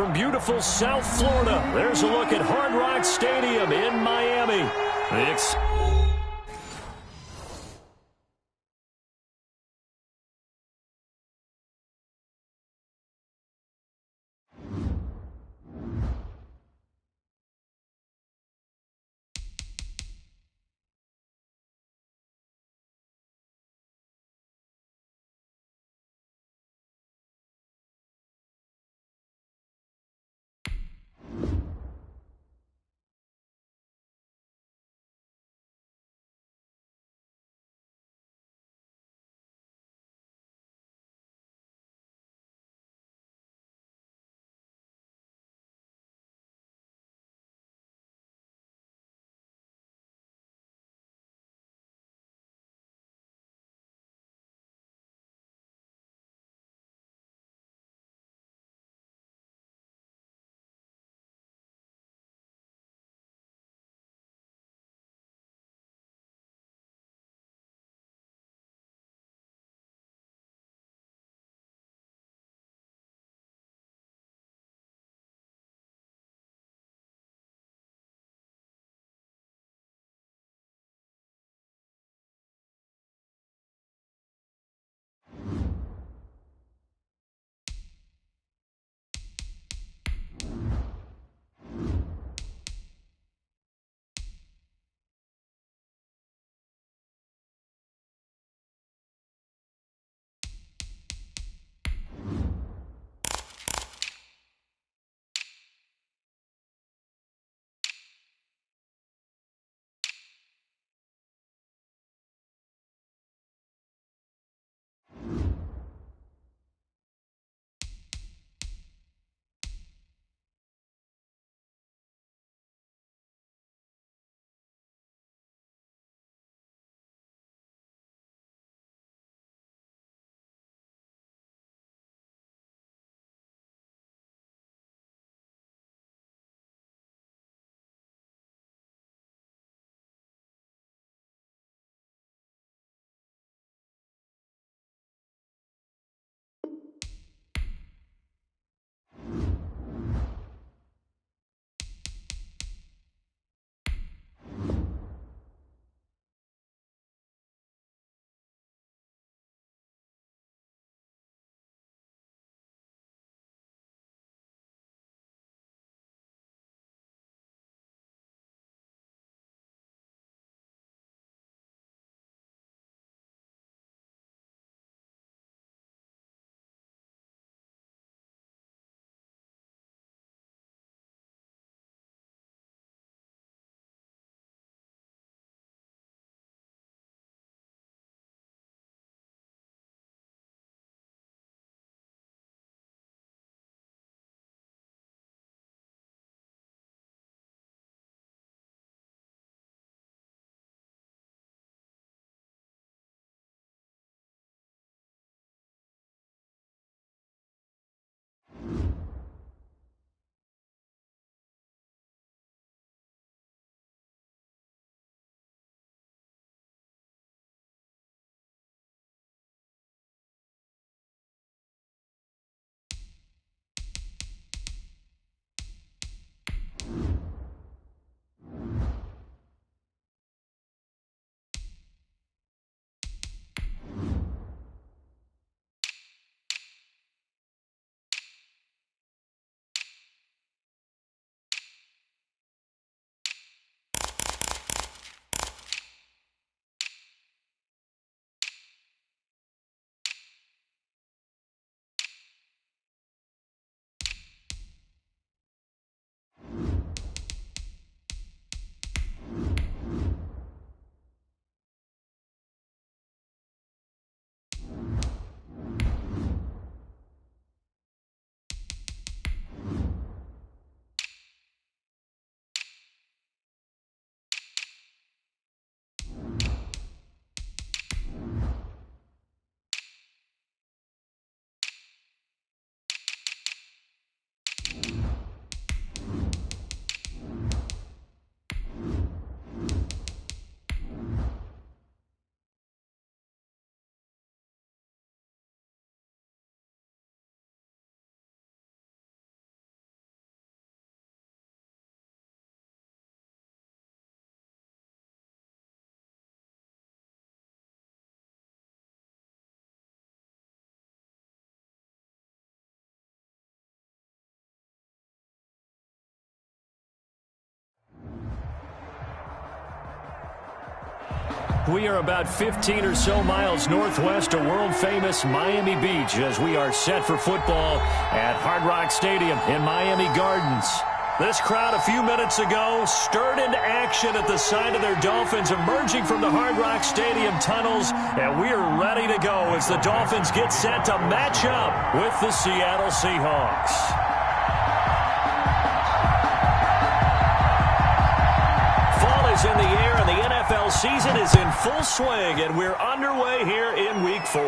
from beautiful South Florida. There's a look at Hard Rock Stadium in Miami. We are about 15 or so miles northwest of world-famous Miami Beach as we are set for football at Hard Rock Stadium in Miami Gardens. This crowd a few minutes ago stirred into action at the sight of their Dolphins emerging from the Hard Rock Stadium tunnels, and we are ready to go as the Dolphins get set to match up with the Seattle Seahawks. In the air, and the NFL season is in full swing, and we're underway here in Week 4.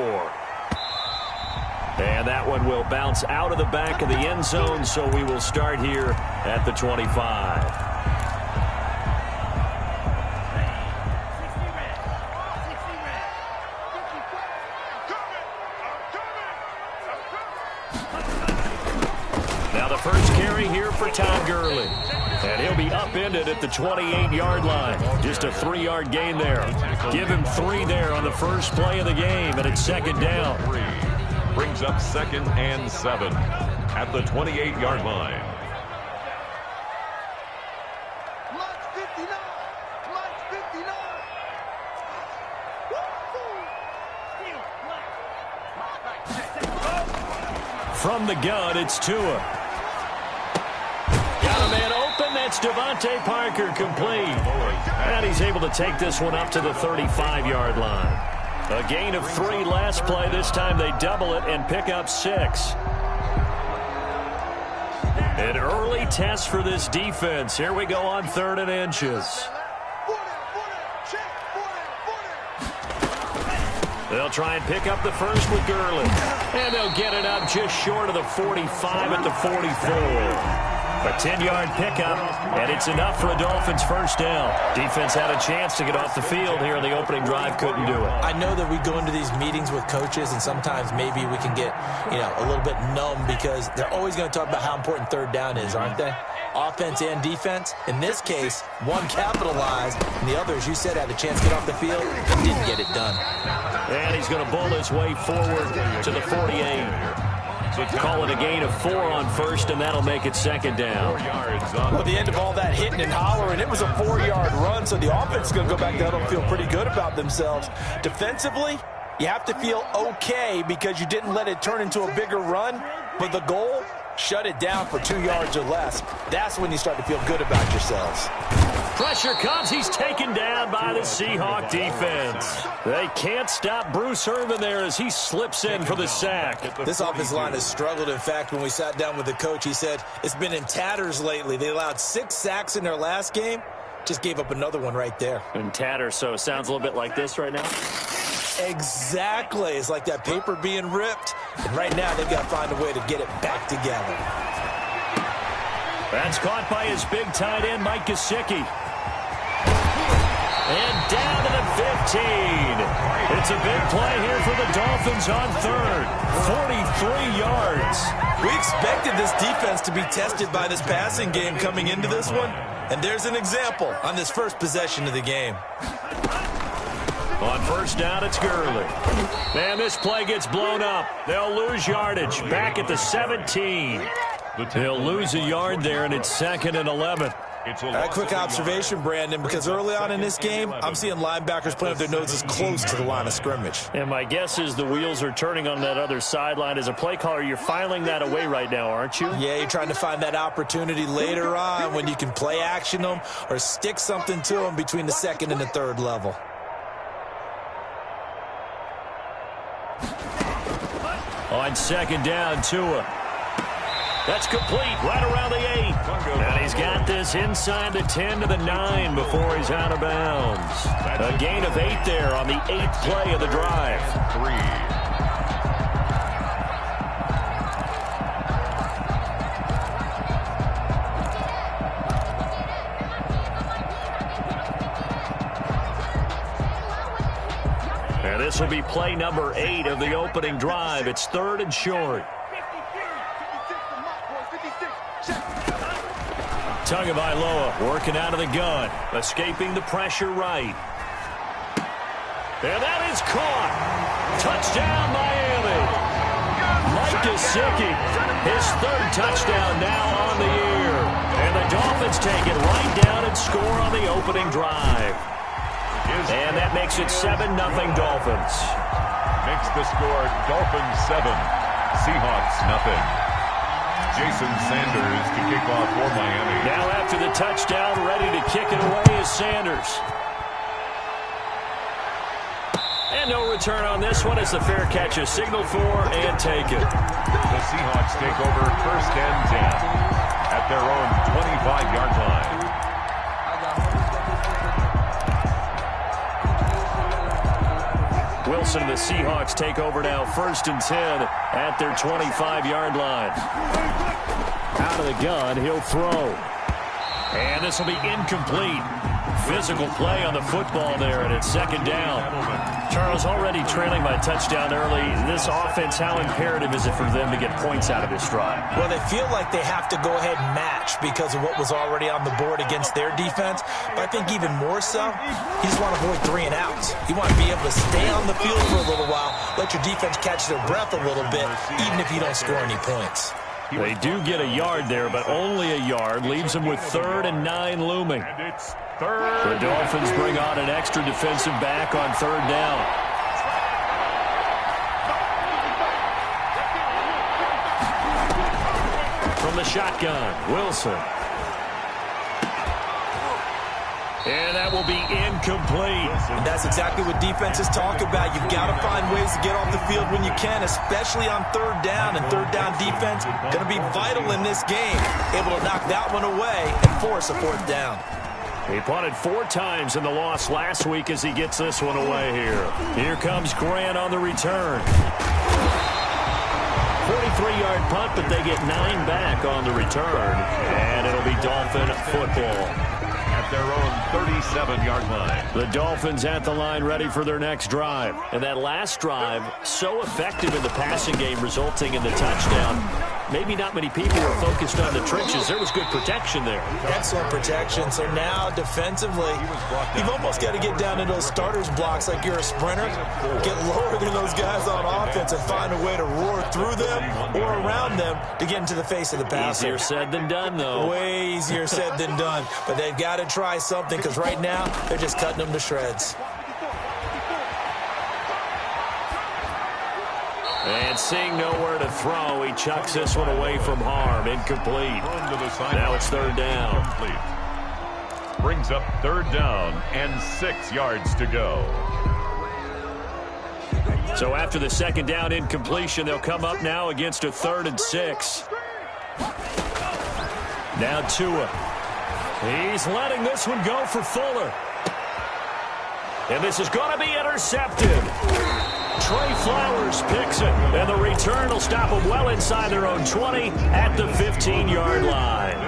And that one will bounce out of the back of the end zone, so we will start here at the 25. Now the first carry here for Todd Gurley. And he'll be upended at the 28-yard line. Just a 3-yard gain there. Give him 3 there on the first play of the game, and it's second down. Brings up 2nd and 7 at the 28-yard line. From the gun, it's Tua. Got a man open. That's Devontae Parker, complete. And he's able to take this one up to the 35-yard line. A gain of 3 last play. This time they double it and pick up 6. An early test for this defense. Here we go on 3rd and inches. They'll try and pick up the first with Gurley. And they'll get it up just short of the 45 at the 44. A 10-yard pickup, and it's enough for a Dolphins first down. Defense had a chance to get off the field here on the opening drive, couldn't do it. I know that we go into these meetings with coaches, and sometimes maybe we can get, a little bit numb because they're always going to talk about how important 3rd down is, aren't they? Offense and defense. In this case, one capitalized, and the other, as you said, had a chance to get off the field and didn't get it done. And he's going to bull his way forward to the 48. Call it a gain of 4 on first, and that'll make it second down. Well, the end of all that hitting and hollering, it was a 4-yard run, so the offense is going to go back down and feel pretty good about themselves. Defensively, you have to feel okay because you didn't let it turn into a bigger run, but the goal, shut it down for 2 yards or less. That's when you start to feel good about yourselves. Pressure comes. He's taken down by the Seahawk defense. They can't stop Bruce Irvin there as he slips in for the sack. This offensive line has struggled. In fact, when we sat down with the coach, he said it's been in tatters lately. They allowed 6 sacks in their last game. Just gave up another one right there. In tatters, so it sounds a little bit like this right now? Exactly. It's like that paper being ripped. And right now, they've got to find a way to get it back together. That's caught by his big tight end, Mike Gesicki. And down to the 15. It's a big play here for the Dolphins on 3rd. 43 yards. We expected this defense to be tested by this passing game coming into this one. And there's an example on this first possession of the game. On first down, it's Gurley. Man, this play gets blown up. They'll lose yardage. Back at the 17. They'll lose a yard there, and it's 2nd and 11. A quick observation, Brandon, because early on in this game, I'm seeing linebackers playing with their noses close to the line of scrimmage. And my guess is the wheels are turning on that other sideline. As a play caller, you're filing that away right now, aren't you? Yeah, you're trying to find that opportunity later on when you can play action them or stick something to them between the 2nd and the 3rd level. On 2nd down, Tua. That's complete right around the 8. And he's got this inside the 10 to the 9 before he's out of bounds. A gain of 8 there on the 8th play of the drive. 3. And this will be play number 8 of the opening drive. It's 3rd and short. Tagovailoa working out of the gun, escaping the pressure right. And that is caught. Touchdown, Miami. Mike Gesicki, his 3rd touchdown now on the year. And the Dolphins take it right down and score on the opening drive. His And that makes it 7-0 Dolphins. Makes the score Dolphins 7, Seahawks nothing. Jason Sanders to kick off for Miami. Now after the touchdown, ready to kick it away is Sanders. And no return on this one as the fair catch is signaled for and taken. The Seahawks take over 1st and 10 at their own 25-yard line. Wilson, the Seahawks take over now 1st and 10 at their 25-yard line. Out of the gun, he'll throw. And this will be incomplete. Physical play on the football there, and it's 2nd down. Charles, already trailing by a touchdown early. This offense, how imperative is it for them to get points out of this drive? Well, they feel like they have to go ahead and match because of what was already on the board against their defense. But I think even more so, you just want to avoid 3 and outs. You want to be able to stay on the field for a little while, let your defense catch their breath a little bit, even if you don't score any points. They do get a yard there, but only a yard. Leaves them with 3rd and 9 looming. And it's 3rd. The Dolphins bring on an extra defensive back on 3rd down. From the shotgun, Wilson. And that will be incomplete. And that's exactly what defenses talk about. You've got to find ways to get off the field when you can, especially on 3rd down. And 3rd down defense going to be vital in this game. Able to knock that one away and force a 4th down. He punted 4 times in the loss last week as he gets this one away here. Here comes Grant on the return. 43-yard punt, but they get 9 back on the return. And it'll be Dolphin football. At their own 37-yard line. The Dolphins at the line ready for their next drive. And that last drive, so effective in the passing game, resulting in the touchdown. Maybe not many people were focused on the trenches. There was good protection there. Excellent protection. So now defensively, you've almost got to get down into those starters blocks like you're a sprinter. Get lower than those guys on offense and find a way to roar through them or around them to get into the face of the passer. Easier said than done, though. Way easier said than done. But they've got to try something because right now they're just cutting them to shreds. And seeing nowhere to throw, he chucks this one away from harm. Incomplete. Now it's 3rd down. Brings up 3rd down and 6 yards to go. So after the 2nd down incompletion, they'll come up now against a 3rd and 6. Now Tua. He's letting this one go for Fuller. And this is going to be intercepted. Trey Flowers picks it, and the return will stop them well inside their own 20 at the 15-yard line.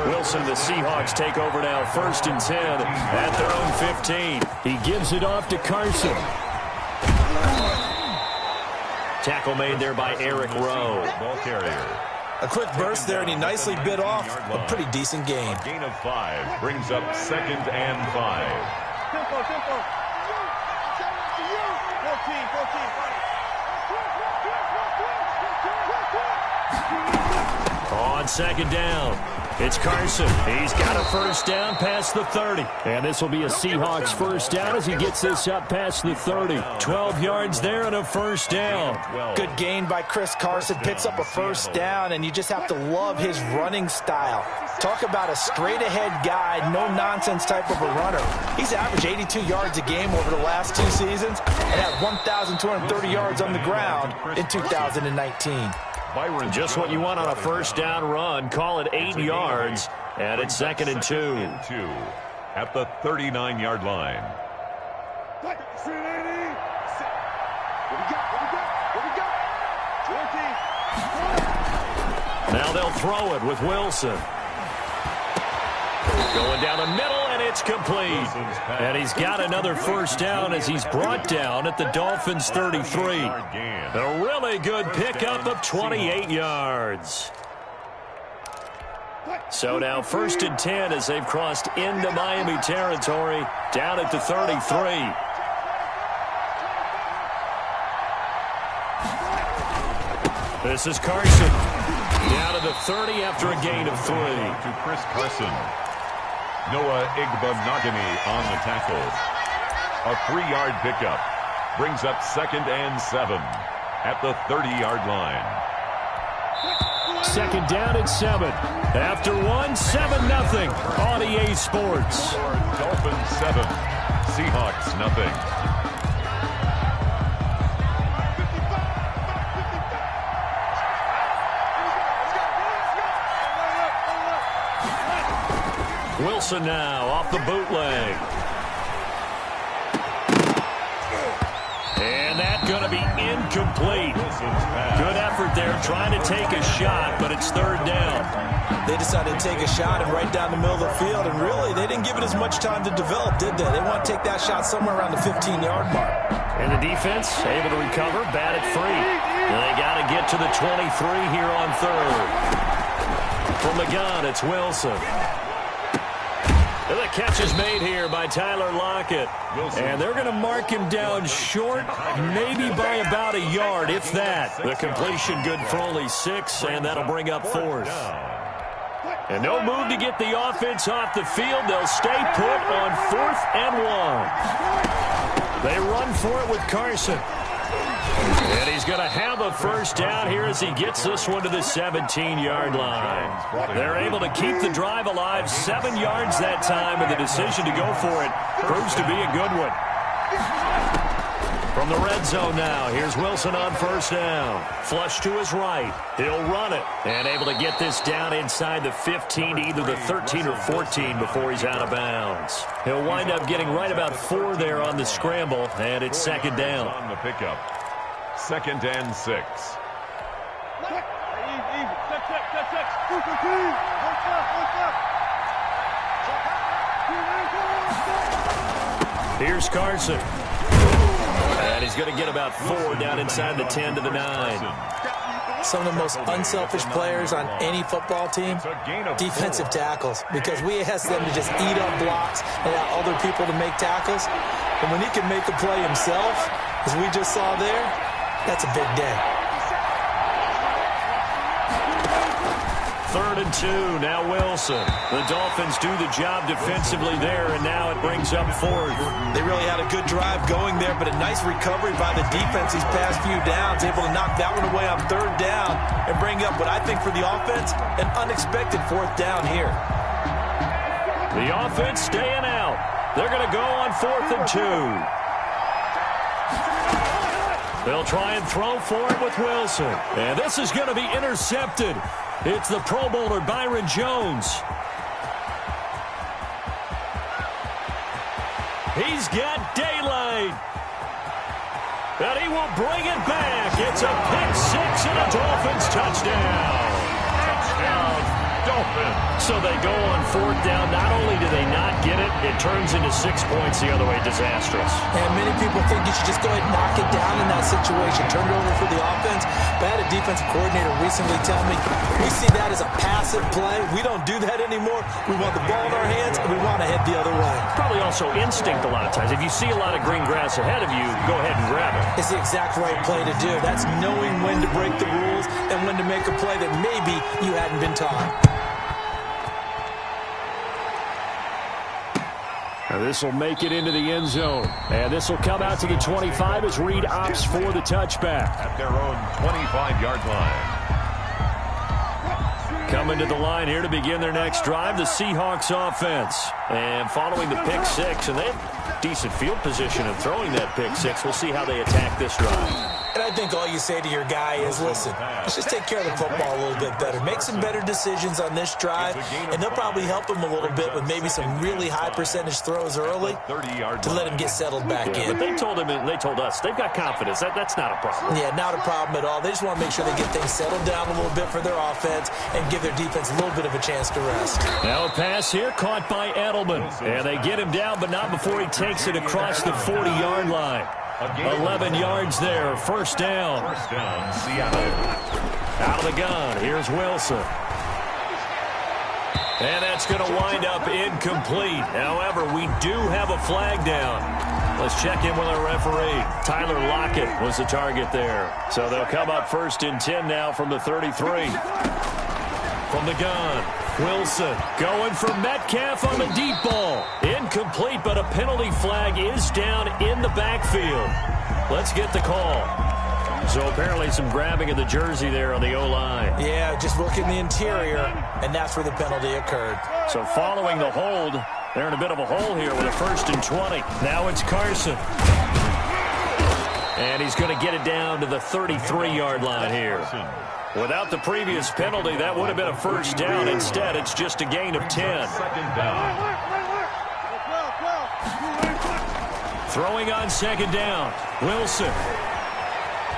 Wilson, the Seahawks take over now 1st and 10 at their own 15. He gives it off to Carson. Tackle made there by Eric Rowe. Ball carrier. A quick burst there, and he nicely bit off a pretty decent gain. A gain of 5 brings up 2nd and 5. Tempo. On 2nd down, it's Carson. He's got a 1st down past the 30. And this will be a Seahawks 1st down as he gets this up past the 30. 12 yards there and a 1st down. Good gain by Chris Carson. Picks up a 1st down, and you just have to love his running style. Talk about a straight-ahead guy, no-nonsense type of a runner. He's averaged 82 yards a game over the last 2 seasons and had 1,230 yards on the ground in 2019. Just what you want on a 1st down run. Call it 8 yards, and it's 2nd and 2. At the 39-yard line. Now they'll throw it with Wilson. Going down the middle, and it's complete. And he's got another 1st down as he's brought down at the Dolphins' 33. A really good pickup of 28 yards. So now 1st and 10 as they've crossed into Miami territory down at the 33. This is Carson. Down to the 30 after a gain of 3. To Chris Carson. Noah Igbenogany on the tackle. A 3-yard pickup. Brings up 2nd and 7 at the 30-yard line. 2nd down and 7. After 1, 7-0 on EA Sports. Dolphins 7, Seahawks nothing. Wilson now off the bootleg. And that's going to be incomplete. Good effort there trying to take a shot, but it's 3rd down. They decided to take a shot and right down the middle of the field, and really, they didn't give it as much time to develop, did they? They want to take that shot somewhere around the 15-yard mark. And the defense able to recover, bat it free. And they got to get to the 23 here on 3rd. From the gun, it's Wilson. And the catch is made here by Tyler Lockett. And they're going to mark him down short, maybe by about a yard, if that. The completion good for only 6, and that'll bring up 4th. And no move to get the offense off the field. They'll stay put on 4th and 1. They run for it with Carson. And he's going to have a 1st down here as he gets this one to the 17-yard line. They're able to keep the drive alive, 7 yards that time, and the decision to go for it proves to be a good one. From the red zone now, here's Wilson on 1st down. Flush to his right. He'll run it. And able to get this down inside the 15 to either the 13 or 14 before he's out of bounds. He'll wind up getting right about 4 there on the scramble, and it's 2nd down. On the pickup. 2nd and 6. Here's Carson. And he's going to get about 4 down inside the 10 to the 9. Some of the most unselfish players on any football team, defensive tackles, because we ask them to just eat up blocks and allow other people to make tackles. And when he can make a play himself, as we just saw there, that's a big day. 3rd and 2, now Wilson. The Dolphins do the job defensively there, and now it brings up 4th. They really had a good drive going there, but a nice recovery by the defense these past few downs, able to knock that one away on 3rd down and bring up what I think for the offense, an unexpected 4th down here. The offense staying out. They're going to go on 4th and 2. They'll try and throw for it with Wilson. And this is going to be intercepted. It's the Pro Bowler Byron Jones. He's got daylight. And he will bring it back. It's a pick 6 and a Dolphins touchdown. Touchdown, Dolphins. So they go on 4th down. Not only do they not get it, it turns into 6 points the other way. Disastrous. And many people think you should just go ahead and knock it down in that situation. Turn it over for the offense. But I had a defensive coordinator recently tell me, we see that as a passive play. We don't do that anymore. We want the ball in our hands, and we want to head the other way. Probably also instinct a lot of times. If you see a lot of green grass ahead of you, go ahead and grab it. It's the exact right play to do. That's knowing when to break the rules and when to make a play that maybe you hadn't been taught. Now this will make it into the end zone. And this will come out to the 25 as Reed opts for the touchback. At their own 25-yard line. Coming to the line here to begin their next drive, the Seahawks offense. And following the pick 6, and they have decent field position in throwing that pick 6. We'll see how they attack this drive. And I think all you say to your guy is, listen, let's just take care of the football a little bit better. Make some better decisions on this drive, and they'll probably help him a little bit with maybe some really high percentage throws early to let him get settled back in. But they told him, and they told us, they've got confidence. That's not a problem. Yeah, not a problem at all. They just want to make sure they get things settled down a little bit for their offense and give their defense a little bit of a chance to rest. Now a pass here caught by Edelman. And they get him down, but not before he takes it across the 40-yard line. 11 yards there, 1st down. 1st down, Seattle. Out of the gun, here's Wilson. And that's going to wind up incomplete. However, we do have a flag down. Let's check in with our referee. Tyler Lockett was the target there. So they'll come up 1st and 10 now from the 33. From the gun, Wilson going for Metcalf on the deep ball. Incomplete, but a penalty flag is down in the backfield. Let's get the call. So apparently some grabbing of the jersey there on the O-line. Yeah, just look in the interior, and that's where the penalty occurred. So following the hold, they're in a bit of a hole here with a 1st and 20. Now it's Carson. And he's going to get it down to the 33-yard line here. Without the previous penalty, that would have been a 1st down. Instead, it's just a gain of 10. Throwing on 2nd down. Wilson.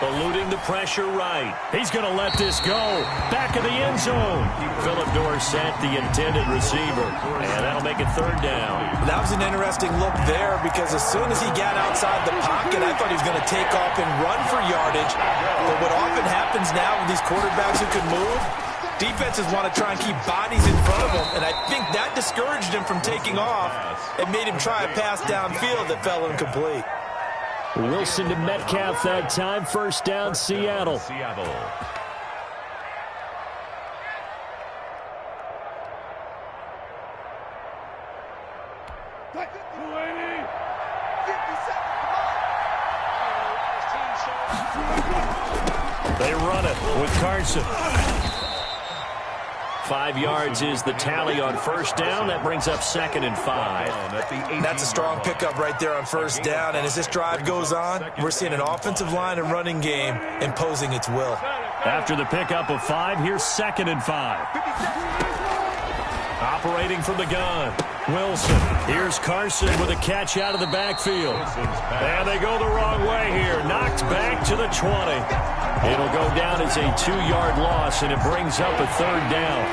Eluding the pressure right. He's going to let this go. Back of the end zone. Philip Dorsett, the intended receiver. And that'll make it 3rd down. That was an interesting look there because as soon as he got outside the pocket, I thought he was going to take off and run for yardage. But what often happens now with these quarterbacks who can move, defenses want to try and keep bodies in front of them. And I think that discouraged him from taking off and made him try a pass downfield that fell incomplete. Wilson to Metcalf that time. 1st down, Seattle. They run it with Carson. 5 yards is the tally on 1st down. That brings up 2nd and 5. That's a strong pickup right there on 1st down. And as this drive goes on, we're seeing an offensive line and running game imposing its will. After the pickup of 5, here's 2nd and 5. Operating from the gun. Wilson. Here's Carson with a catch out of the backfield. And they go the wrong way here. Knocked back to the 20. It'll go down as a 2-yard loss, and it brings up a 3rd down.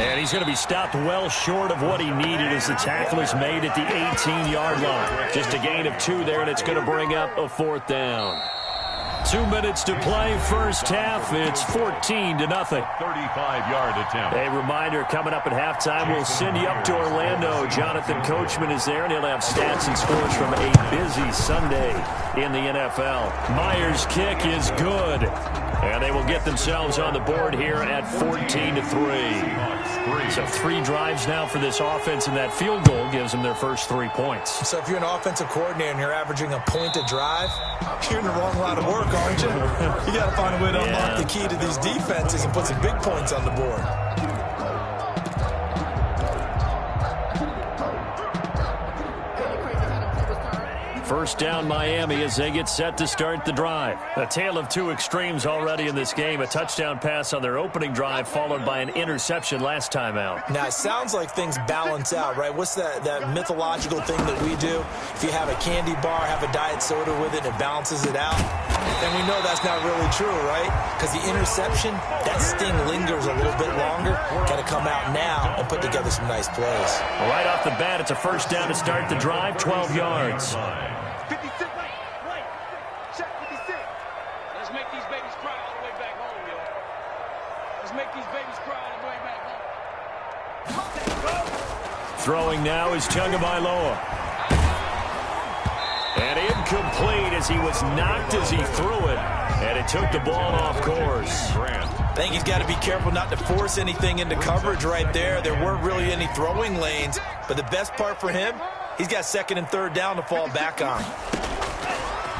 And he's going to be stopped well short of what he needed as the tackle is made at the 18-yard line. Just a gain of 2 there, and it's going to bring up a 4th down. 2 minutes to play, 1st half. It's 14-0. 35-yard attempt. A reminder, coming up at halftime, we'll send you up to Orlando. Jonathan Coachman is there, and he'll have stats and scores from a busy Sunday in the NFL. Myers' kick is good, and they will get themselves on the board here at 14-3. So 3 drives now for this offense, and that field goal gives them their first 3 points. So if you're an offensive coordinator and you're averaging a point a drive, you're in the wrong line of work, aren't you? You got to find a way to unlock the key to these defenses and put some big points on the board. First down, Miami, as they get set to start the drive. A tale of 2 extremes already in this game. A touchdown pass on their opening drive, followed by an interception last time out. Now, it sounds like things balance out, right? What's that mythological thing that we do? If you have a candy bar, have a diet soda with it, and it balances it out. And we know that's not really true, right? Because the interception, that sting lingers a little bit longer. Got to come out now and put together some nice plays. Right off the bat, it's a first down to start the drive, 12 yards. 56. Check 56. Let's make these babies cry all the way back home, yo. Let's make these babies cry all the way back home. Throwing now is Tagovailoa. And incomplete as he was knocked as he threw it. And it took the ball off course. I think he's got to be careful not to force anything into coverage right there. There weren't really any throwing lanes. But the best part for him, he's got 2nd and 3rd down to fall back on.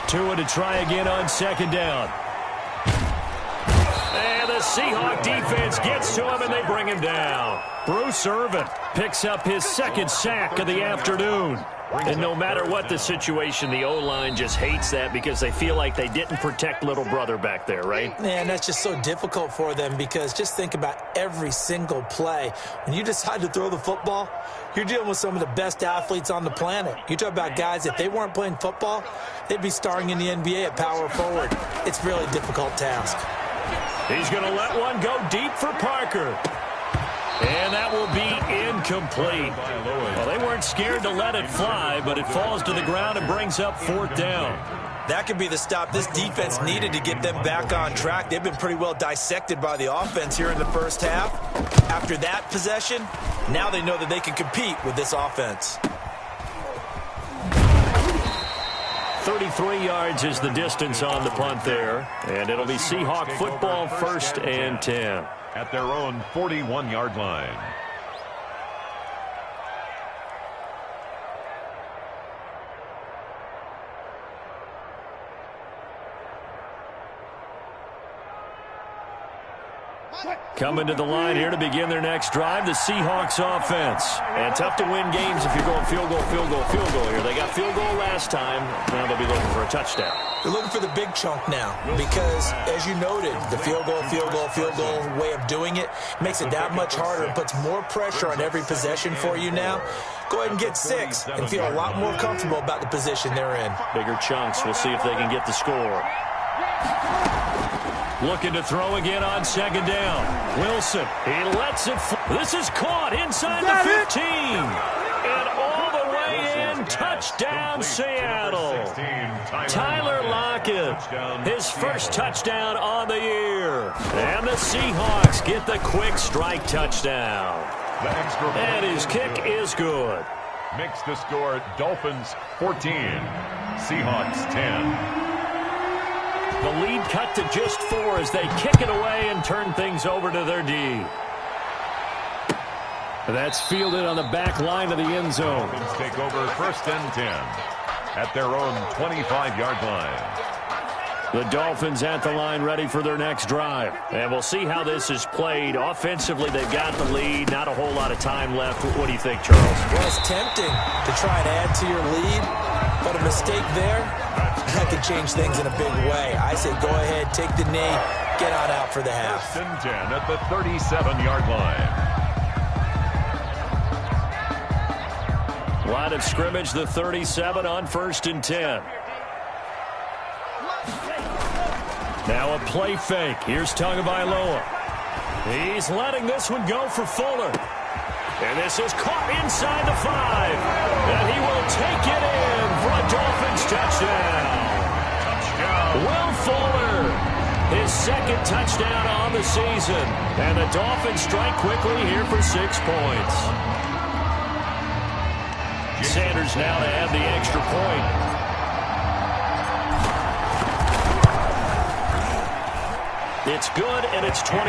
Tua to try again on 2nd down. And the Seahawk defense gets to him, and they bring him down. Bruce Irvin picks up his 2nd sack of the afternoon. And no matter what the situation, the O-line just hates that because they feel like they didn't protect little brother back there, right? Man, that's just so difficult for them because just think about every single play. When you decide to throw the football, you're dealing with some of the best athletes on the planet. You talk about guys, if they weren't playing football, they'd be starring in the NBA at power forward. It's a really difficult task. He's going to let one go deep for Parker. And that will be incomplete. Well, they weren't scared to let it fly, but it falls to the ground and brings up 4th down. That could be the stop this defense needed to get them back on track. They've been pretty well dissected by the offense here in the first half. After that possession, now they know that they can compete with this offense. 33 yards is the distance on the punt there. And it'll be Seahawk football, 1st and 10. At their own 41-yard line. Coming to the line here to begin their next drive, the Seahawks offense. And tough to win games if you're going field goal, field goal, field goal here. They got field goal last time. Now they'll be looking for a touchdown. They're looking for the big chunk now because, as you noted, the field goal way of doing it makes it that much harder and puts more pressure on every possession for you now. Go ahead and get 6 and feel a lot more comfortable about the position they're in. Bigger chunks. We'll see if they can get the score. Looking to throw again on 2nd down. Wilson, he lets it. This is caught inside the 15. And all the way in. Touchdown, Seattle. Tyler Lockett, his first touchdown on the year. And the Seahawks get the quick strike touchdown. And his kick is good. Makes the score Dolphins 14, Seahawks 10. The lead cut to just 4 as they kick it away and turn things over to their D. That's fielded on the back line of the end zone. Dolphins take over 1st and 10 at their own 25-yard line. The Dolphins at the line ready for their next drive. And we'll see how this is played. Offensively, they've got the lead. Not a whole lot of time left. What do you think, Charles? Well, it's tempting to try and add to your lead, but a mistake there, that could change things in a big way. I say go ahead, take the knee, get on out for the half. 1st and 10 at the 37-yard line. Line of scrimmage, the 37 on 1st and 10. Now a play fake. Here's Tagovailoa. He's letting this one go for Fuller. And this is caught inside the 5. And he will take it in for a Dolphins touchdown. Will Fuller, his 2nd touchdown on the season. And the Dolphins strike quickly here for 6 points. Sanders now to add the extra point. It's good, and it's 21-10.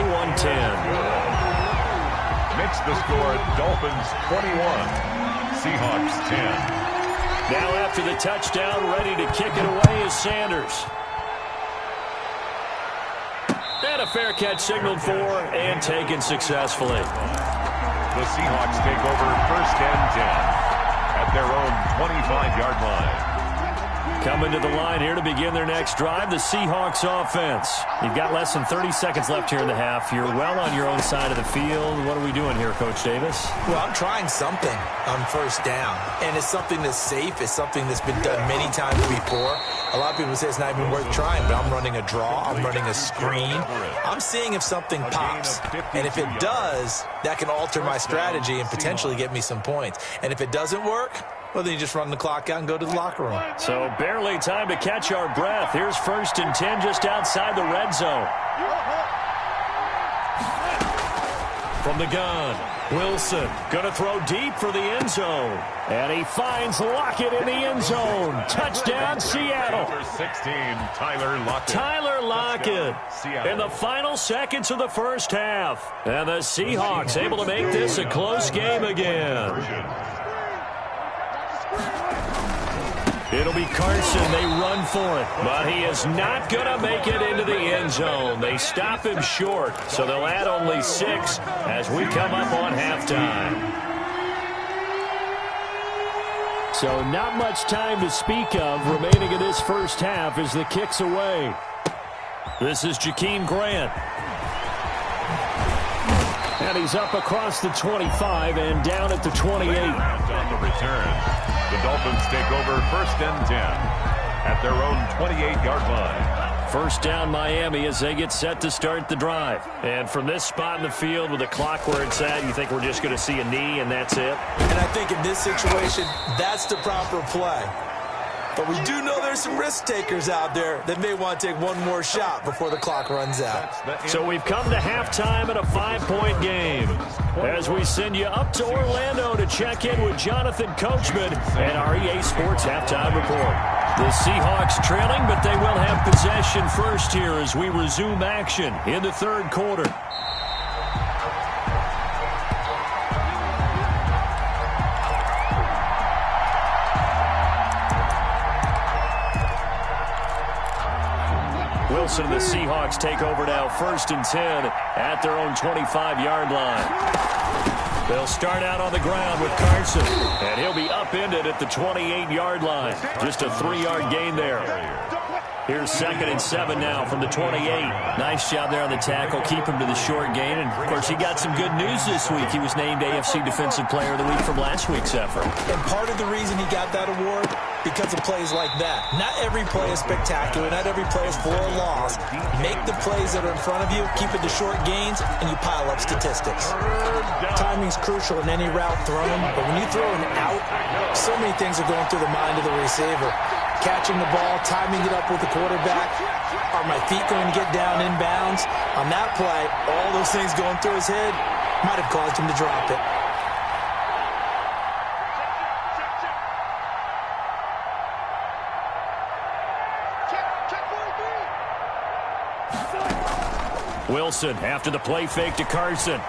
Makes the score Dolphins 21, Seahawks 10. Now after the touchdown, ready to kick it away is Sanders. And a fair catch signaled for and taken successfully. The Seahawks take over 1st and 10 at their own 25-yard line. Coming to the line here to begin their next drive, the Seahawks offense. You've got less than 30 seconds left here in the half. You're well on your own side of the field. What are we doing here, Coach Davis? Well, I'm trying something on 1st down, and it's something that's safe. It's something that's been done many times before. A lot of people say it's not even worth trying, but I'm running a draw. I'm running a screen. I'm seeing if something pops, and if it does, that can alter my strategy and potentially get me some points. And if it doesn't work, well, then you just run the clock out and go to the locker room. So barely time to catch our breath. Here's 1st and 10 just outside the red zone. From the gun, Wilson going to throw deep for the end zone. And he finds Lockett in the end zone. Touchdown, Seattle. Number 16, Tyler Lockett. Tyler Lockett in the final seconds of the first half. And the Seahawks able to make this a close game again. It'll be Carson. They run for it. But he is not going to make it into the end zone. They stop him short. So they'll add only 6 as we come up on halftime. So not much time to speak of remaining in this first half as the kick's away. This is Jakeem Grant. And he's up across the 25 and down at the 28. On the return. The Dolphins take over 1st and 10 at their own 28-yard line. 1st down Miami as they get set to start the drive. And from this spot in the field with the clock where it's at, you think we're just going to see a knee and that's it? And I think in this situation, that's the proper play. But we do know there's some risk takers out there that may want to take one more shot before the clock runs out. So we've come to halftime in a 5-point game as we send you up to Orlando to check in with Jonathan Coachman and our EA Sports Halftime Report. The Seahawks trailing, but they will have possession first here as we resume action in the third quarter. Wilson and the Seahawks take over now, 1st and 10 at their own 25-yard line. They'll start out on the ground with Carson, and he'll be upended at the 28-yard line. Just a 3-yard gain there. Here's 2nd and 7 now from the 28. Nice job there on the tackle. Keep him to the short gain. And, of course, he got some good news this week. He was named AFC Defensive Player of the Week from last week's effort. And part of the reason he got that award, because of plays like that. Not every play is spectacular. Not every play is for a loss. Make the plays that are in front of you, keep it to short gains, and you pile up statistics. Timing's crucial in any route thrown, but when you throw an out, so many things are going through the mind of the receiver. Catching the ball, timing it up with the quarterback. Are my feet going to get down inbounds? On that play, all those things going through his head might have caused him to drop it. Wilson after the play fake to Carson.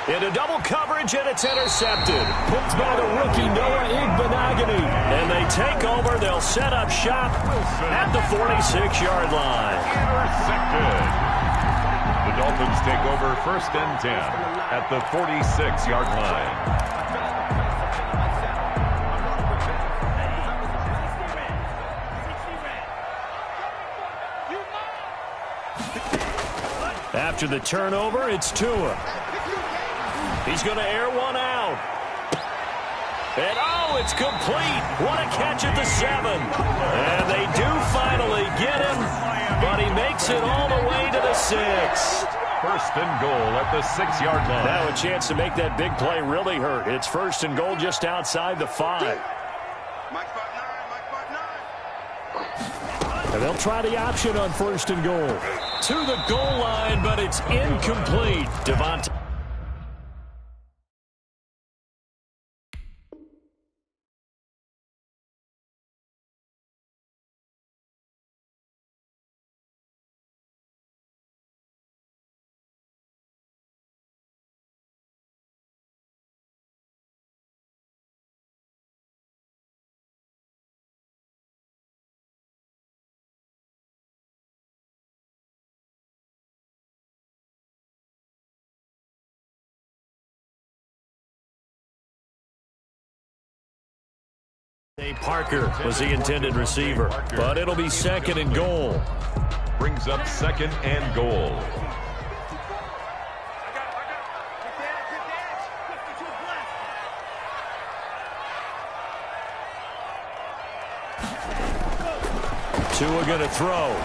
Into double coverage, and it's intercepted. Picked by the rookie Noah Igbenogany. And they take over. They'll set up shop at the 46-yard line. Intercepted. The Dolphins take over 1st and 10 at the 46-yard line. After the turnover, it's Tua. He's going to air one out. And, oh, it's complete. What a catch at the 7. And they do finally get him, but he makes it all the way to the 6. 1st and goal at the 6-yard line. Now a chance to make that big play really hurt. It's 1st and goal just outside the 5. And they'll try the option on 1st and goal. To the goal line, but it's incomplete. Devontae. Parker was the intended receiver, but it'll be 2nd and goal. Brings up 2nd and goal. Tua going to throw.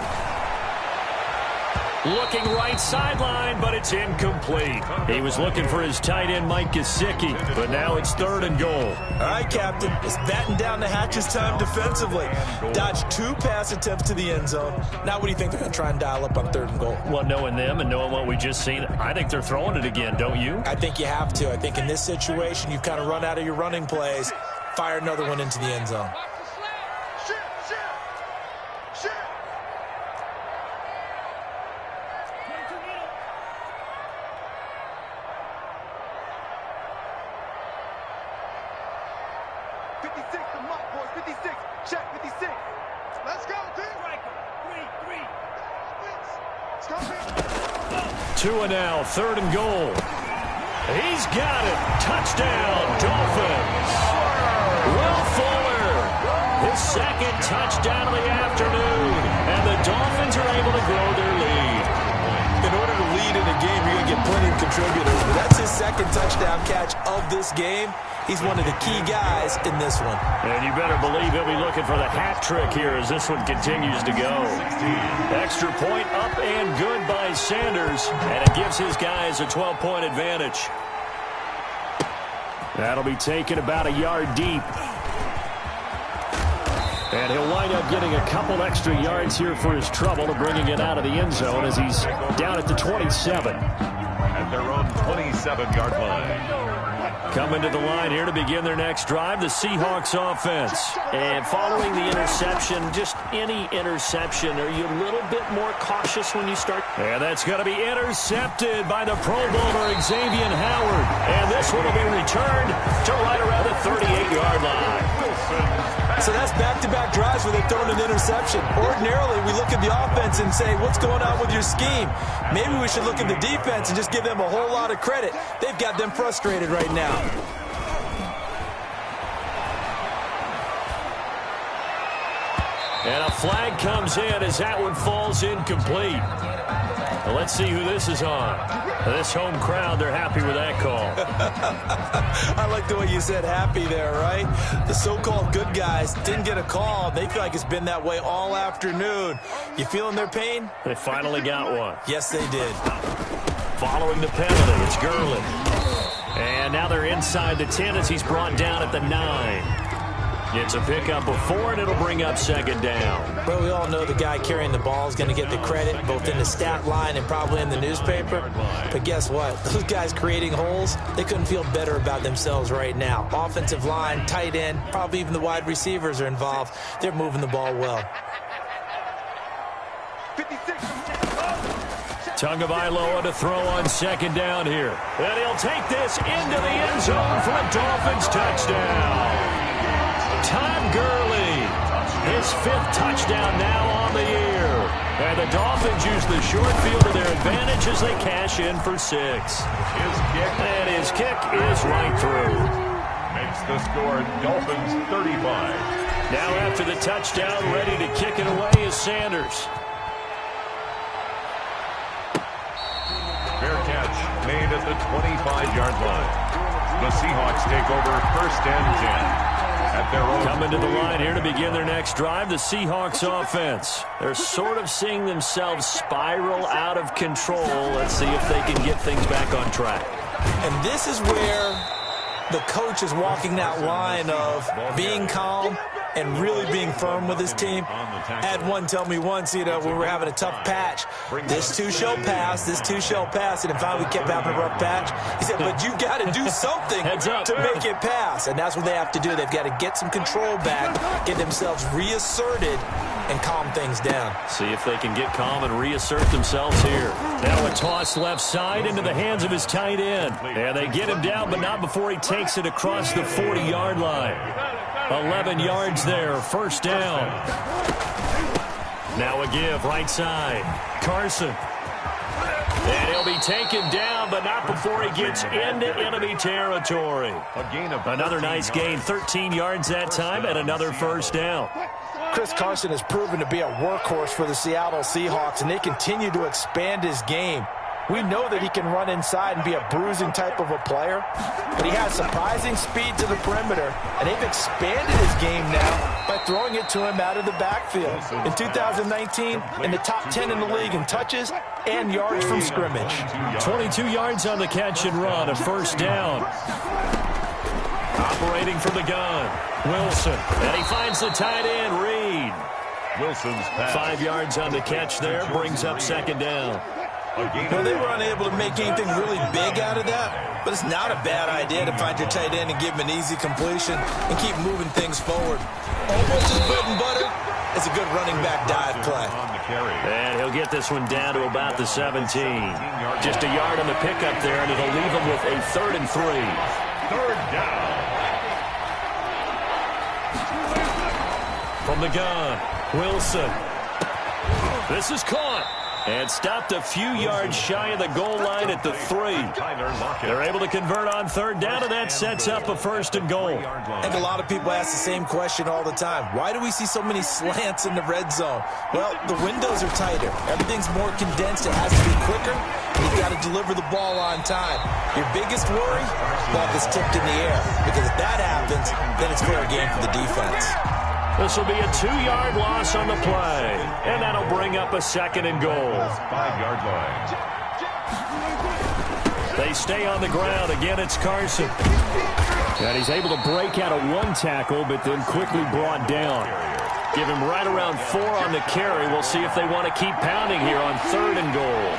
Looking right sideline, but it's incomplete. He was looking for his tight end, Mike Gesicki, but now it's 3rd and goal. All right, Captain. It's batten down the hatches time defensively. Dodged 2 pass attempts to the end zone. Now what do you think they're going to try and dial up on 3rd and goal? Well, knowing them and knowing what we just seen, I think they're throwing it again, don't you? I think you have to. I think in this situation, you've kind of run out of your running plays. Fire another one into the end zone. Tua now, 3rd and goal. He's got it. Touchdown, Dolphins. Will Fuller, his 2nd touchdown of the afternoon. And the Dolphins are able to grow their lead. In order to lead in a game, you're going to get plenty of contributors. But that's his 2nd touchdown catch of this game. He's one of the key guys in this one. And you better believe he'll be looking for the hat trick here as this one continues to go. Extra point up and good by Sanders. And it gives his guys a 12-point advantage. That'll be taken about a yard deep. And he'll wind up getting a couple extra yards here for his trouble to bringing it out of the end zone as he's down at the 27. At their own 27-yard line. Coming to the line here to begin their next drive, the Seahawks offense. And following the interception, just any interception, are you a little bit more cautious when you start? And that's going to be intercepted by the Pro Bowler Xavier Howard. And this one will be returned to right around the 38-yard line. So that's back-to-back drives where they've thrown an interception. Ordinarily, we look at the offense and say, what's going on with your scheme? Maybe we should look at the defense and just give them a whole lot of credit. They've got them frustrated right now. And a flag comes in as that one falls incomplete. Well, let's see who this is on. This home crowd, they're happy with that call. I like the way you said happy there, right? The so-called good guys didn't get a call. They feel like it's been that way all afternoon. You feeling their pain? They finally got one. Yes, they did. Following the penalty, it's Gurley. And now they're inside the 10 as he's brought down at the 9. It's a pickup of 4, and it'll bring up second down. Well, we all know the guy carrying the ball is going to get the credit, both in the stat line and probably in the newspaper. But guess what? Those guys creating holes, they couldn't feel better about themselves right now. Offensive line, tight end, probably even the wide receivers are involved. They're moving the ball well. Tagovailoa to throw on second down here. And he'll take this into the end zone for a Dolphins touchdown. Todd Gurley, his 5th touchdown now on the year. And the Dolphins use the short field to their advantage as they cash in for 6. His kick is right through. Makes the score Dolphins 35. Now after the touchdown, ready to kick it away is Sanders. Fair catch made at the 25-yard line. The Seahawks take over 1st and 10. Coming to the line here to begin their next drive, the Seahawks offense. They're sort of seeing themselves spiral out of control. Let's see if they can get things back on track. And this is where the coach is walking that line of being calm and really being firm with his team. I had one tell me once, when we were having a tough patch, this too shall pass, this too shall pass, and finally we kept having a rough patch. He said, but you got to do something to make it pass, and that's what they have to do. They've got to get some control back, get themselves reasserted, and calm things down. See if they can get calm and reassert themselves here. Now a toss left side into the hands of his tight end. And they get him down, but not before he takes it across the 40-yard line. 11 yards there, 1st down. Now a give, right side. Carson. And he'll be taken down, but not before he gets into enemy territory. Another nice gain, 13 yards that time, and another 1st down. Chris Carson has proven to be a workhorse for the Seattle Seahawks, and they continue to expand his game. We know that he can run inside and be a bruising type of a player, but he has surprising speed to the perimeter, and they've expanded his game now by throwing it to him out of the backfield. In 2019, in the top 10 in the league in touches and yards from scrimmage. 22 yards on the catch and run, a 1st down. Operating from the gun, Wilson, and he finds the tight end, Reed. Wilson's pass. 5 yards on the catch there, brings up 2nd down. Well, they were unable to make anything really big out of that, but it's not a bad idea to find your tight end and give him an easy completion and keep moving things forward. Almost as bread and butter as a good running back dive play. And he'll get this one down to about the 17. Just a yard on the pickup there, and it'll leave him with a 3rd and 3. 3rd down. From the gun, Wilson. This is caught. And stopped a few yards shy of the goal line at the 3. They're able to convert on 3rd down, and that sets up a 1st and goal. I think a lot of people ask the same question all the time. Why do we see so many slants in the red zone? Well, the windows are tighter. Everything's more condensed. It has to be quicker. And you've got to deliver the ball on time. Your biggest worry? Ball gets tipped in the air. Because if that happens, then it's fair game for the defense. This will be a 2-yard loss on the play, and that'll bring up a 2nd and goal. 5-yard line. They stay on the ground. Again, it's Carson. And he's able to break out of 1 tackle, but then quickly brought down. Give him right around 4 on the carry. We'll see if they want to keep pounding here on 3rd and goal.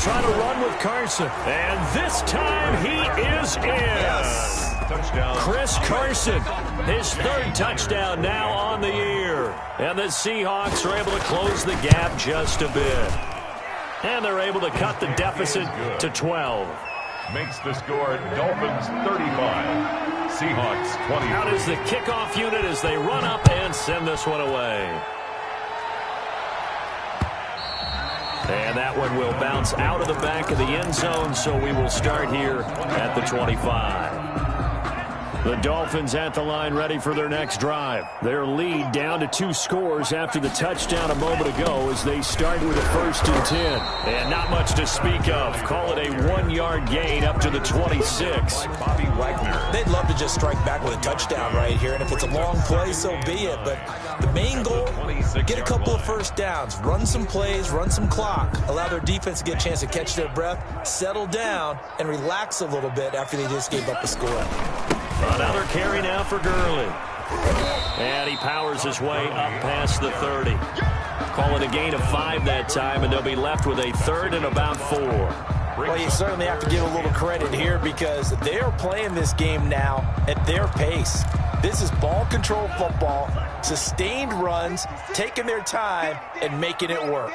try to run with Carson. And this time he is in. Yes. Touchdown. Chris Carson, his third touchdown now on the year. And the Seahawks are able to close the gap just a bit. And they're able to cut the deficit to 12. Makes the score Dolphins 35, Seahawks 20. Out is the kickoff unit as they run up and send this one away. And that one will bounce out of the back of the end zone, so we will start here at the 25. The Dolphins at the line ready for their next drive. Their lead down to 2 scores after the touchdown a moment ago as they start with a 1st and 10. And not much to speak of. Call it a 1-yard gain up to the 26. Bobby Wagner. They'd love to just strike back with a touchdown right here, and if it's a long play, so be it. But the main goal, get a couple of first downs, run some plays, run some clock, allow their defense to get a chance to catch their breath, settle down, and relax a little bit after they just gave up a score. Another carry now for Gurley. And he powers his way up past the 30. Call it a gain of 5 that time, and they'll be left with a 3rd and about 4. Well, you certainly have to give a little credit here because they are playing this game now at their pace. This is ball control football, sustained runs, taking their time, and making it work.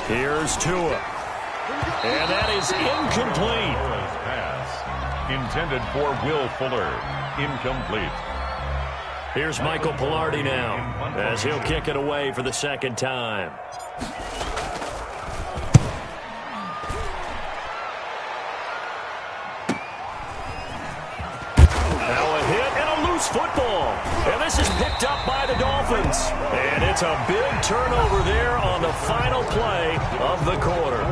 Here's Tua. And that is incomplete. Intended for Will Fuller. Incomplete. Here's Michael Pilardi now as he'll kick it away for the 2nd time. Now a hit and a loose football. And this is picked up by the Dolphins. And it's a big turnover there on the final play of the quarter.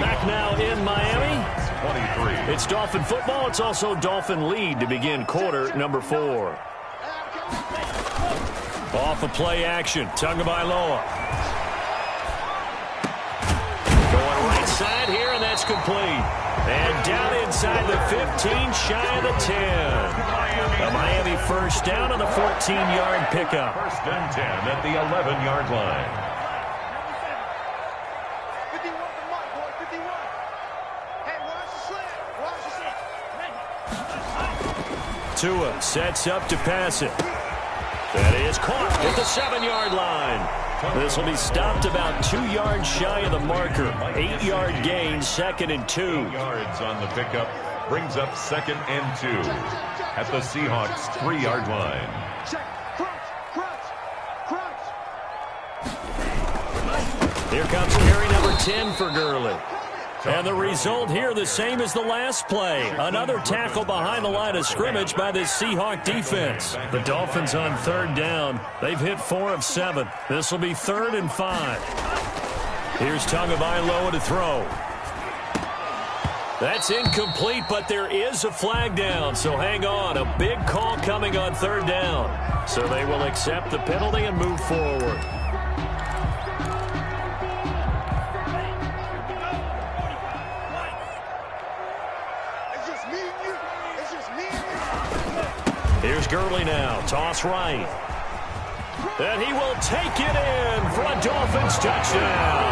Back now in Miami. 23. It's Dolphin football. It's also Dolphin lead to begin quarter number 4. Off of play action. Tagovailoa. Going right side here, and that's complete. And down inside the 15, shy of the 10. A Miami first down on the 14-yard pickup. 1st and 10 at the 11-yard line. Tua sets up to pass it. That is caught at the 7-yard line. This will be stopped about 2 yards shy of the marker. 8-yard gain, 2nd and 2. Yards on the pickup brings up 2nd and 2 at the Seahawks 3-yard line. Here comes carry number 10 for Gurley. And the result here the same as the last play. Another tackle behind the line of scrimmage by this Seahawk defense. The Dolphins on 3rd down. They've hit 4 of 7. This will be 3rd and 5. Here's Tagovailoa to throw. That's incomplete, but there is a flag down, so hang on. A big call coming on 3rd down. So they will accept the penalty and move forward. Here's Gurley now. Toss right. And he will take it in for a Dolphins touchdown.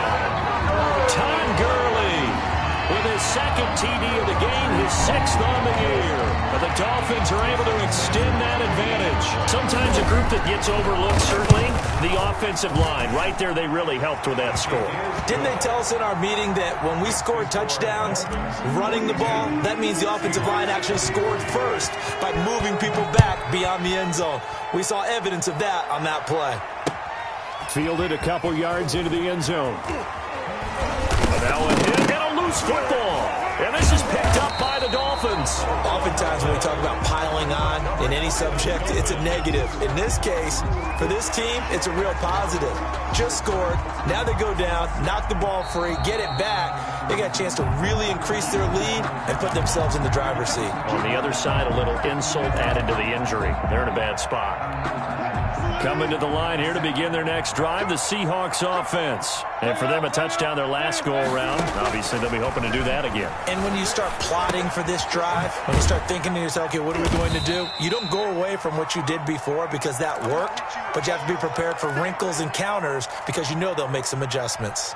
Todd Gurley with his 2nd TD of the game, his 6th on the year. And the Dolphins are able to extend that advantage. Sometimes a group that gets overlooked, certainly, the offensive line. Right there, they really helped with that score. Didn't they tell us in our meeting that when we scored touchdowns running the ball, that means the offensive line actually scored first by moving people back beyond the end zone? We saw evidence of that on that play. Fielded a couple yards into the end zone. Now a hit and a loose football. And this is picked up by the Dolphins. Oftentimes when we talk about piling on in any subject, it's a negative. In this case, for this team, it's a real positive. Just scored. Now they go down, knock the ball free, get it back. They got a chance to really increase their lead and put themselves in the driver's seat. On the other side, a little insult added to the injury. They're in a bad spot. Coming to the line here to begin their next drive, the Seahawks offense. And for them, a touchdown their last go-around. Obviously, they'll be hoping to do that again. And when you start plotting for this drive, when you start thinking to yourself, okay, what are we going to do? You don't go away from what you did before because that worked, but you have to be prepared for wrinkles and counters because you know they'll make some adjustments.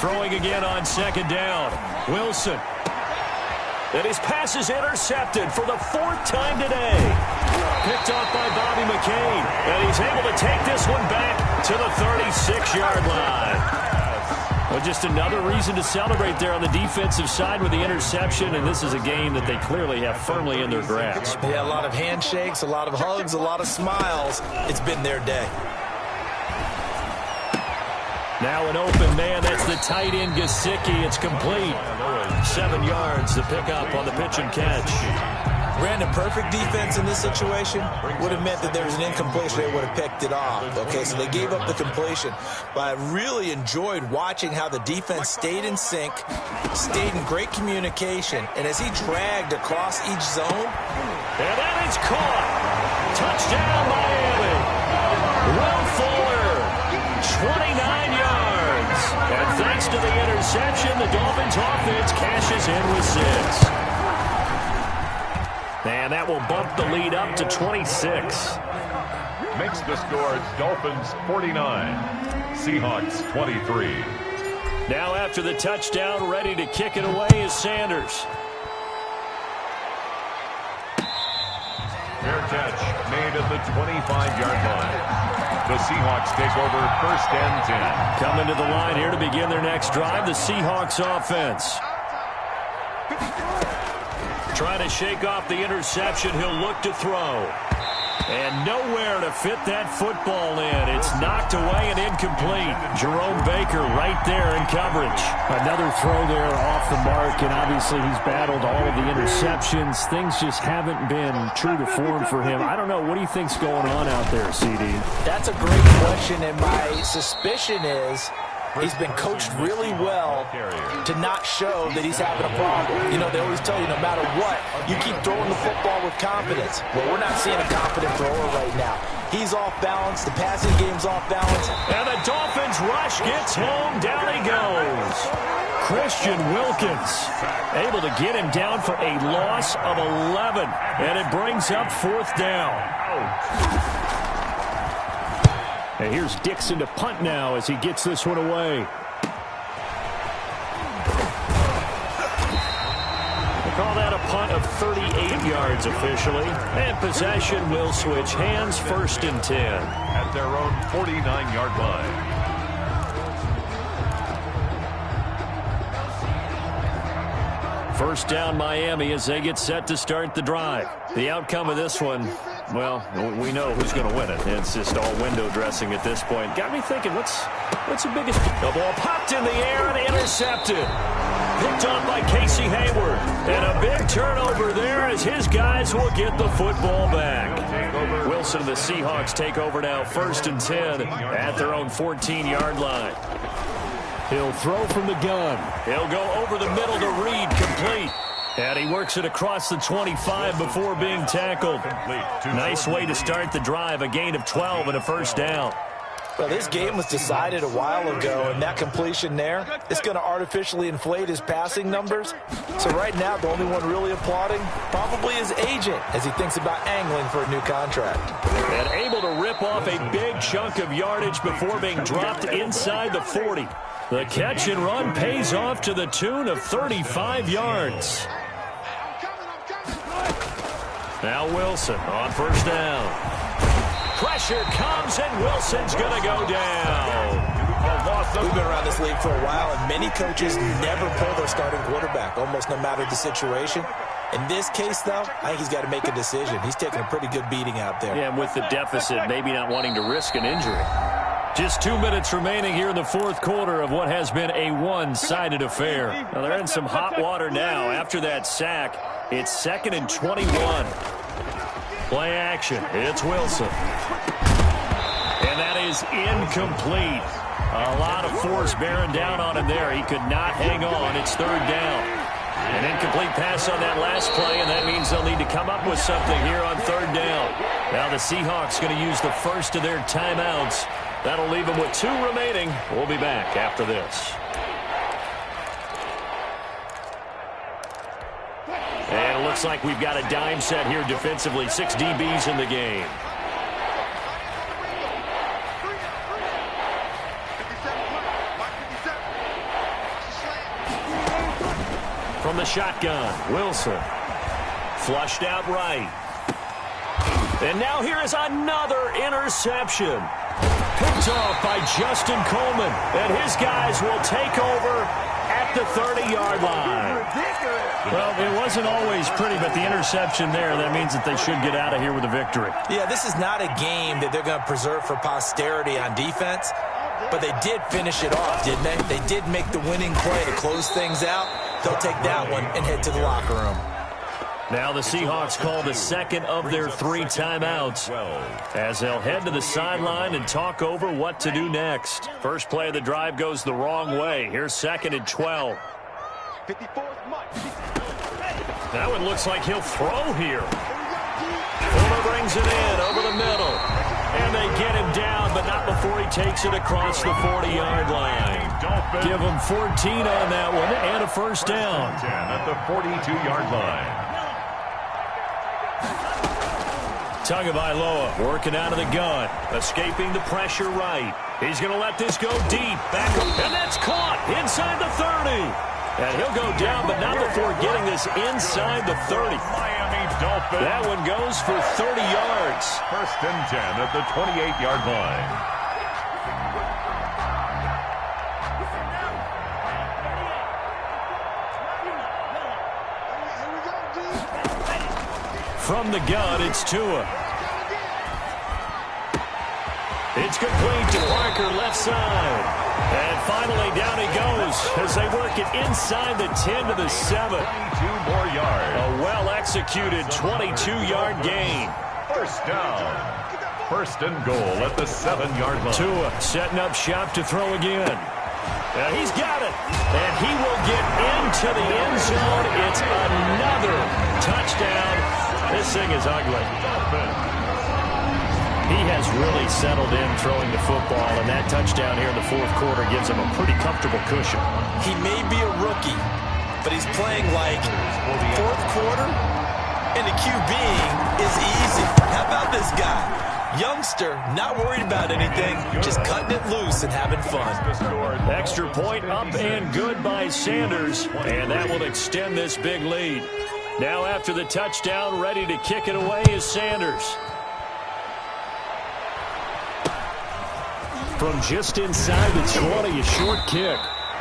throwing again on second down. Wilson. And his pass is intercepted for the 4th time today. Picked off by Bobby McCain. And he's able to take this one back to the 36-yard line. Well, just another reason to celebrate there on the defensive side with the interception, and this is a game that they clearly have firmly in their grasp. Yeah, a lot of handshakes, a lot of hugs, a lot of smiles. It's been their day. Now an open man, that's the tight end Gesicki. It's complete. 7 yards, the pickup on the pitch and catch. Brandon, perfect defense in this situation would have meant that there was an incompletion. They would have picked it off. Okay, so they gave up the completion. But I really enjoyed watching how the defense stayed in sync, stayed in great communication, and as he dragged across each zone. And that is caught. Touchdown, Miami. Will Fuller, 29 yards. And thanks to the interception, the Dolphins offense cashes in with 6. And that will bump the lead up to 26. Makes the score Dolphins 49, Seahawks 23. Now after the touchdown, ready to kick it away is Sanders. Fair catch made at the 25-yard line. The Seahawks take over 1st and 10. Coming to the line here to begin their next drive, the Seahawks offense. Trying to shake off the interception. He'll look to throw. And nowhere to fit that football in. It's knocked away and incomplete. Jerome Baker right there in coverage. Another throw there off the mark, and obviously he's battled all of the interceptions. Things just haven't been true to form for him. I don't know. What do you think's going on out there, CD? That's a great question, and my suspicion is he's been coached really well to not show that he's having a problem. You know, they always tell you no matter what, you keep throwing the football with confidence. Well, we're not seeing a confident thrower right now. He's off balance. The passing game's off balance. And the Dolphins rush gets home. Down he goes. Christian Wilkins able to get him down for a loss of 11. And it brings up 4th down. And here's Dixon to punt now as he gets this one away. They call that a punt of 38 yards officially. And possession will switch hands, 1st and 10. At their own 49-yard line. First down Miami as they get set to start the drive. The outcome of this one, well, we know who's going to win it. It's just all window dressing at this point. Got me thinking, what's the biggest? The ball popped in the air and intercepted. Picked up by Casey Hayward. And a big turnover there as his guys will get the football back. Wilson and the Seahawks take over now, 1st and 10 at their own 14-yard line. He'll throw from the gun. He'll go over the middle to Reed, complete. And he works it across the 25 before being tackled. Nice way to start the drive, a gain of 12 and a 1st down. Well, this game was decided a while ago, and that completion there is going to artificially inflate his passing numbers. So right now, the only one really applauding probably his agent as he thinks about angling for a new contract. And able to rip off a big chunk of yardage before being dropped inside the 40. The catch and run pays off to the tune of 35 yards. Now Wilson on 1st down. Pressure comes, and Wilson's going to go down. We've been around this league for a while, and many coaches never pull their starting quarterback, almost no matter the situation. In this case, though, I think he's got to make a decision. He's taking a pretty good beating out there. Yeah, and with the deficit, maybe not wanting to risk an injury. Just 2 minutes remaining here in the 4th quarter of what has been a one-sided affair. Now they're in some hot water now. After that sack, it's 2nd and 21. Play action. It's Wilson. And that is incomplete. A lot of force bearing down on him there. He could not hang on. It's 3rd down. An incomplete pass on that last play, and that means they'll need to come up with something here on 3rd down. Now the Seahawks going to use the first of their timeouts. That'll leave them with 2 remaining. We'll be back after this. And it looks like we've got a dime set here defensively. 6 DBs in the game. the shotgun. Wilson. Flushed out right. And now here is another interception. Picked off by Justin Coleman. And his guys will take over at the 30-yard line. Well, it wasn't always pretty, but the interception there, that means that they should get out of here with a victory. Yeah, this is not a game that they're going to preserve for posterity on defense, but they did finish it off, didn't they? They did make the winning play to close things out. They'll take that one and head to the locker room. Now the Seahawks call the second of their 3 timeouts as they'll head to the sideline and talk over what to do next. First play of the drive goes the wrong way. Here's 2nd and 12. That one looks like he'll throw here. Fuller brings it in over the middle. And they get him down, but not before he takes it across the 40-yard line. Give him 14 on that one and a first down. At the 42-yard line. Tagovailoa working out of the gun, escaping the pressure right. He's going to let this go deep. Back up, and that's caught inside the 30. And he'll go down, but not before getting this inside the 30. Miami Dolphins. That one goes for 30 yards. 1st and 10 at the 28-yard line. From the gun, it's Tua. It's complete to Parker, left side. And finally, down he goes as they work it inside the 10 to the 7. 22 more yards. A well-executed 22-yard gain. First down. 1st and goal at the 7-yard line. Tua setting up shop to throw again. He's got it. And he will get into the end zone. It's another touchdown. This thing is ugly. He has really settled in throwing the football, and that touchdown here in the 4th quarter gives him a pretty comfortable cushion. He may be a rookie, but he's playing like 4th quarter, and the QBing is easy. How about this guy? Youngster, not worried about anything, just cutting it loose and having fun. Extra point up and good by Sanders, and that will extend this big lead. Now after the touchdown, ready to kick it away is Sanders. From just inside the 20, a short kick.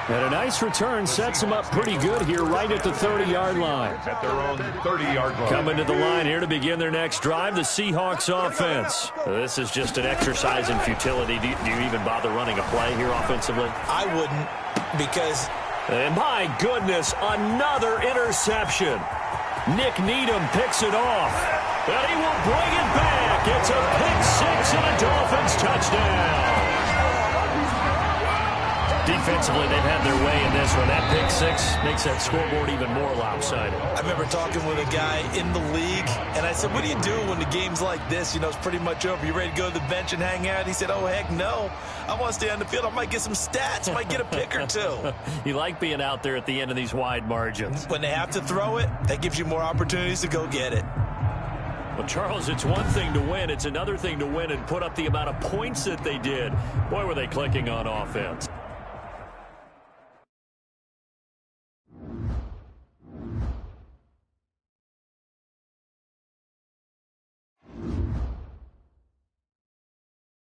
And a nice return sets him up pretty good here right at the 30-yard line. At their own 30-yard line. Coming to the line here to begin their next drive, the Seahawks offense. This is just an exercise in futility. Do you even bother running a play here offensively? I wouldn't, because... And my goodness, another interception. Nick Needham picks it off. And he will bring it back. It's a pick-6 and a Dolphins touchdown. Defensively, they've had their way in this one. That pick-6 makes that scoreboard even more lopsided. I remember talking with a guy in the league, and I said, what do you do when the game's like this? You know, it's pretty much over. You ready to go to the bench and hang out? He said, oh, heck no. I want to stay on the field. I might get some stats. I might get a pick or two. You like being out there at the end of these wide margins. When they have to throw it, that gives you more opportunities to go get it. Well, Charles, it's one thing to win. It's another thing to win and put up the amount of points that they did. Boy, were they clicking on offense.